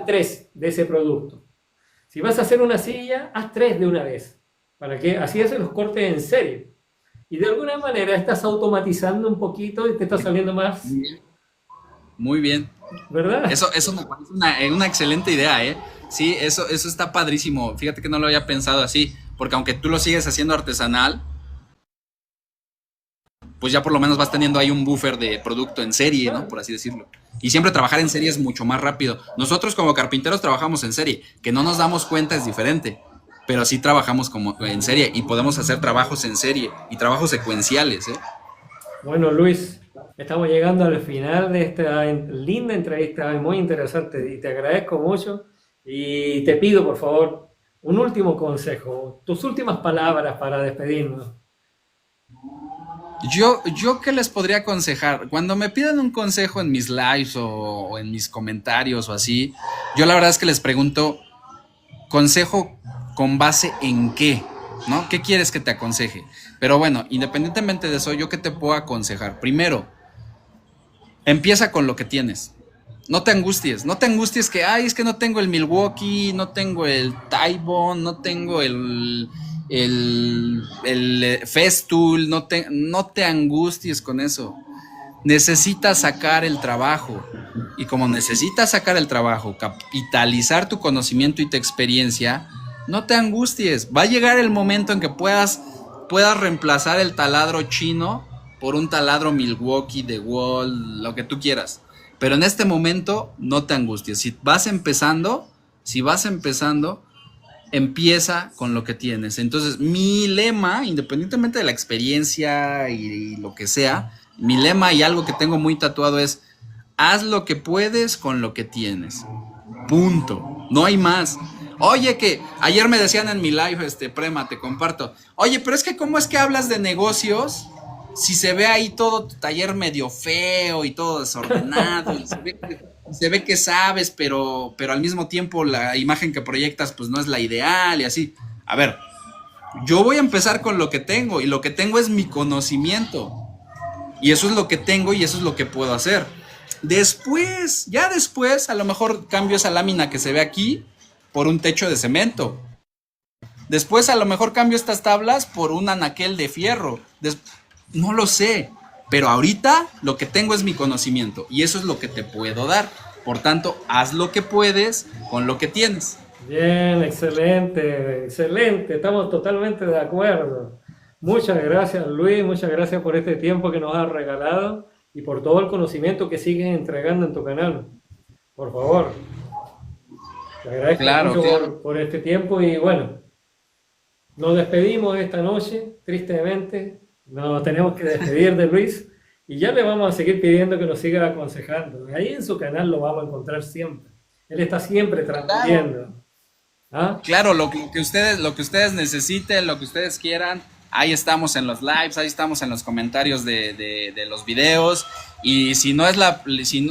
3 de ese producto. Si vas a hacer una silla, haz 3 de una vez, para que así hacen los cortes en serie. Y de alguna manera estás automatizando un poquito y te está saliendo más, Muy bien. Muy bien. ¿verdad? Eso me parece una excelente idea, ¿eh? Sí, eso está padrísimo. Fíjate que no lo había pensado así, porque aunque tú lo sigues haciendo artesanal, pues ya por lo menos vas teniendo ahí un buffer de producto en serie, ¿no? Claro. Por así decirlo. Y siempre trabajar en serie es mucho más rápido. Nosotros como carpinteros trabajamos en serie, que no nos damos cuenta es diferente, pero sí trabajamos como en serie y podemos hacer trabajos en serie y trabajos secuenciales, ¿eh? Bueno, Luis, estamos llegando al final de esta linda entrevista, muy interesante, y te agradezco mucho. Y te pido, por favor, un último consejo, tus últimas palabras para despedirnos. Yo qué les podría aconsejar. Cuando me piden un consejo en mis lives o en mis comentarios o así, yo la verdad es que les pregunto, consejo con base en qué, ¿no? ¿Qué quieres que te aconseje? Pero bueno, independientemente de eso, ¿yo qué te puedo aconsejar? Primero, empieza con lo que tienes. No te angusties que, ay, es que no tengo el Milwaukee, no tengo el Taiwan, no tengo el Festool, no te angusties con eso. Necesitas sacar el trabajo. Y como necesitas sacar el trabajo, capitalizar tu conocimiento y tu experiencia, no te angusties. Va a llegar el momento en que puedas reemplazar el taladro chino por un taladro Milwaukee, de Wall, lo que tú quieras. Pero en este momento no te angusties. Si vas empezando, empieza con lo que tienes. Entonces, mi lema, independientemente de la experiencia y lo que sea, mi lema y algo que tengo muy tatuado es: haz lo que puedes con lo que tienes. Punto. No hay más. Oye, que ayer me decían en mi live, Prema, te comparto. Oye, pero es que ¿cómo es que hablas de negocios si se ve ahí todo tu taller medio feo y todo desordenado? Y se ve que sabes, pero al mismo tiempo la imagen que proyectas pues no es la ideal y así. A ver, yo voy a empezar con lo que tengo y lo que tengo es mi conocimiento. Y eso es lo que tengo y eso es lo que puedo hacer. Después, ya después, a lo mejor cambio esa lámina que se ve aquí por un techo de cemento. Después, a lo mejor cambio estas tablas por un anaquel de fierro. No lo sé. Pero ahorita lo que tengo es mi conocimiento y eso es lo que te puedo dar. Por tanto, haz lo que puedes con lo que tienes. Bien, excelente, excelente. Estamos totalmente de acuerdo. Muchas gracias, Luis. Muchas gracias por este tiempo que nos has regalado y por todo el conocimiento que sigues entregando en tu canal. Por favor, te agradezco Claro, mucho claro. por este tiempo y bueno, nos despedimos esta noche, tristemente. Nos tenemos que despedir de Luis y ya le vamos a seguir pidiendo que nos siga aconsejando. Ahí en su canal lo vamos a encontrar siempre. Él está siempre Claro. transmitiendo. ¿Ah? Claro, lo que ustedes necesiten, lo que ustedes quieran, ahí estamos en los lives, ahí estamos en los comentarios de los videos. Y si no es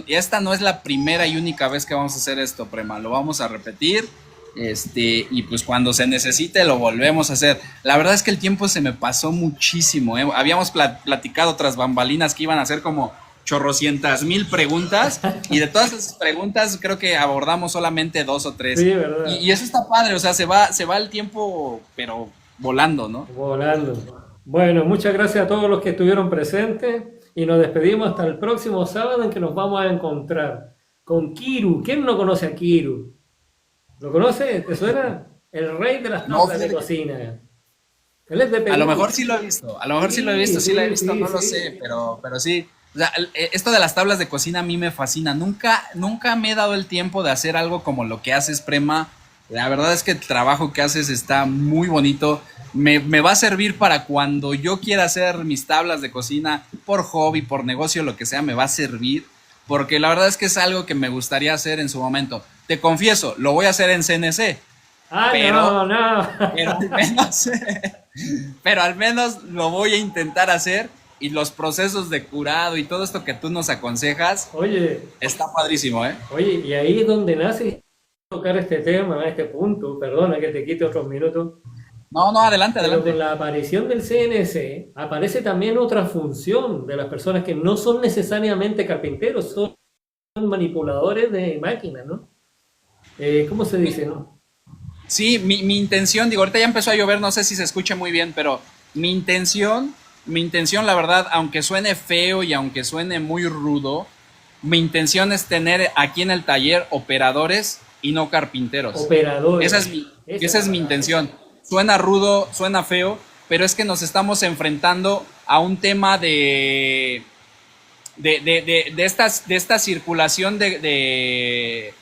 esta no es la primera y única vez que vamos a hacer esto, Prema, lo vamos a repetir. Y pues cuando se necesite lo volvemos a hacer. La verdad es que el tiempo se me pasó muchísimo, ¿eh? Habíamos platicado tras bambalinas que iban a ser como chorrocientas mil preguntas y de todas esas preguntas creo que abordamos solamente dos o tres. Sí, ¿verdad? Y eso está padre, o sea, se va el tiempo, pero volando, ¿no? Volando. Bueno, muchas gracias a todos los que estuvieron presentes y nos despedimos hasta el próximo sábado en que nos vamos a encontrar con Kiru. ¿Quién no conoce a Kiru? ¿Lo conoce? ¿Te suena? El rey de las No, tablas de cocina. Él es de a lo Perú. mejor sí lo he visto, a lo mejor sí lo he visto, sí Sí, la he visto, sí, no lo sí. sé, pero sí. O sea, esto de las tablas de cocina a mí me fascina. Nunca me he dado el tiempo de hacer algo como lo que haces, Prema. La verdad es que el trabajo que haces está muy bonito. Me va a servir para cuando yo quiera hacer mis tablas de cocina, por hobby, por negocio, lo que sea, me va a servir. Porque la verdad es que es algo que me gustaría hacer en su momento. Te confieso, lo voy a hacer en CNC, Ah, pero, no, no. pero al menos, pero al menos lo voy a intentar hacer y los procesos de curado y todo esto que tú nos aconsejas Oye, está padrísimo, ¿eh? oye, y ahí es donde nace tocar este tema, este punto. Perdona que te quite otros minutos. No, no, adelante, Pero con adelante. la aparición del CNC aparece también otra función de las personas que no son necesariamente carpinteros, son manipuladores de máquinas, ¿no? ¿Cómo se dice, no? Sí, mi intención, digo, ahorita ya empezó a llover, no sé si se escucha muy bien, pero mi intención, la verdad, aunque suene feo y aunque suene muy rudo, mi intención es tener aquí en el taller operadores y no carpinteros. Operadores. Esa es Esa la es mi palabra. intención. Suena rudo, suena feo, pero es que nos estamos enfrentando a un tema de esta circulación de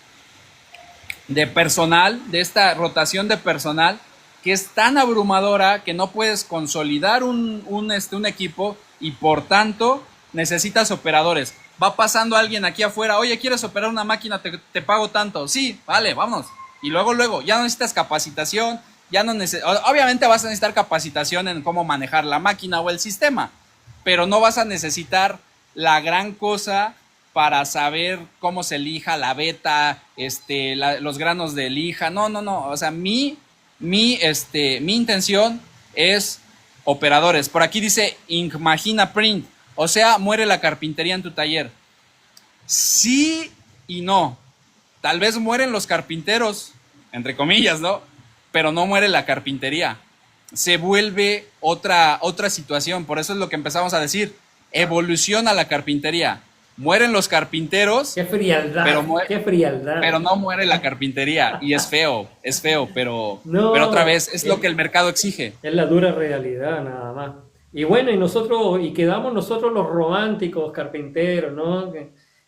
personal, de esta rotación de personal, que es tan abrumadora que no puedes consolidar un equipo y por tanto necesitas operadores. Va pasando alguien aquí afuera, oye, ¿quieres operar una máquina? Te pago tanto. Sí, vale, vamos. Y luego, ya no necesitas capacitación, obviamente vas a necesitar capacitación en cómo manejar la máquina o el sistema, pero no vas a necesitar la gran cosa para saber cómo se lija la beta, los granos de lija. No, no, no. O sea, mi intención es operadores. Por aquí dice Imagina Print. O sea, muere la carpintería en tu taller. Sí y no. Tal vez mueren los carpinteros, entre comillas, ¿no? Pero no muere la carpintería. Se vuelve otra situación. Por eso es lo que empezamos a decir. Evoluciona la carpintería. Mueren los carpinteros, Qué frialdad, qué frialdad. pero no muere la carpintería. Y es feo, pero otra No, vez, es lo que el mercado exige. es la dura realidad nada más. Y bueno, y nosotros, y quedamos nosotros los románticos carpinteros, ¿no?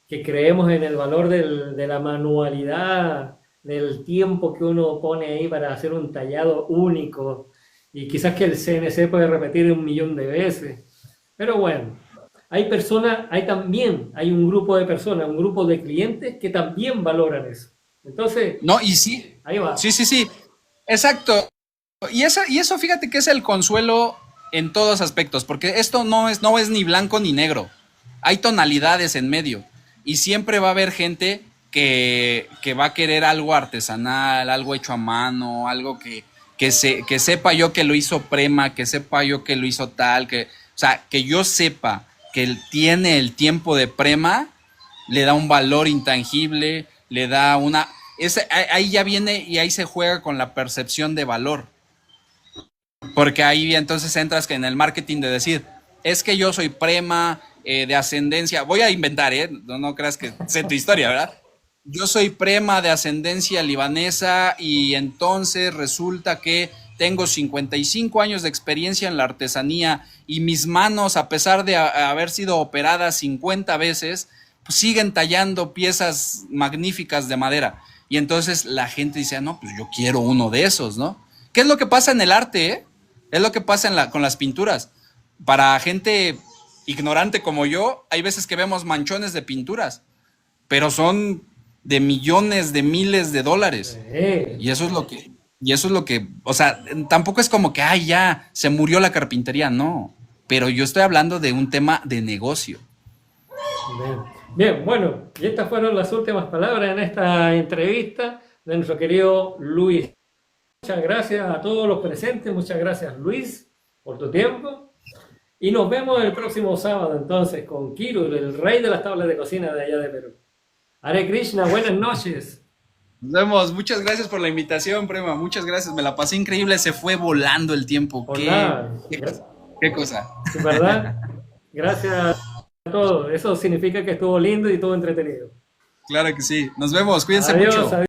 Que creemos en el valor de la manualidad, del tiempo que uno pone ahí para hacer un tallado único. Y quizás que el CNC puede repetir 1 millón de veces. Pero bueno, hay un grupo de personas, un grupo de clientes que también valoran eso. Entonces, No, y sí, ahí va. sí, exacto. Y eso fíjate que es el consuelo en todos aspectos, porque esto no es ni blanco ni negro. Hay tonalidades en medio. Y siempre va a haber gente que va a querer algo artesanal, algo hecho a mano, algo que sepa yo que lo hizo Prema, que sepa yo que lo hizo tal, o sea, que yo sepa que él tiene el tiempo de Prema, le da un valor intangible, le da una... ahí ya viene y ahí se juega con la percepción de valor. Porque ahí entonces entras en el marketing de decir, es que yo soy Prema, de ascendencia, voy a inventar, no creas que sé tu historia, ¿verdad? Yo soy Prema de ascendencia libanesa y entonces resulta que tengo 55 años de experiencia en la artesanía y mis manos, a pesar de haber sido operadas 50 veces, pues siguen tallando piezas magníficas de madera. Y entonces la gente dice, no, pues yo quiero uno de esos, ¿no? ¿Qué es lo que pasa en el arte, Es lo que pasa con las pinturas. Para gente ignorante como yo, hay veces que vemos manchones de pinturas, pero son de millones, de miles de dólares. Y eso es lo que, o sea, tampoco es como que, ay, ya, se murió la carpintería, no. Pero yo estoy hablando de un tema de negocio. Bien. Bien, bueno, y estas fueron las últimas palabras en esta entrevista de nuestro querido Luis. Muchas gracias a todos los presentes, muchas gracias Luis por tu tiempo. Y nos vemos el próximo sábado entonces con Kiru, el rey de las tablas de cocina de allá de Perú. Hare Krishna, buenas noches. Nos vemos, muchas gracias por la invitación, Prema, muchas gracias, me la pasé increíble, se fue volando el tiempo. Por nada. ¿Qué cosa? ¿Verdad? Gracias a todos, eso significa que estuvo lindo y todo entretenido. Claro que sí, nos vemos, cuídense Adiós, mucho. adiós.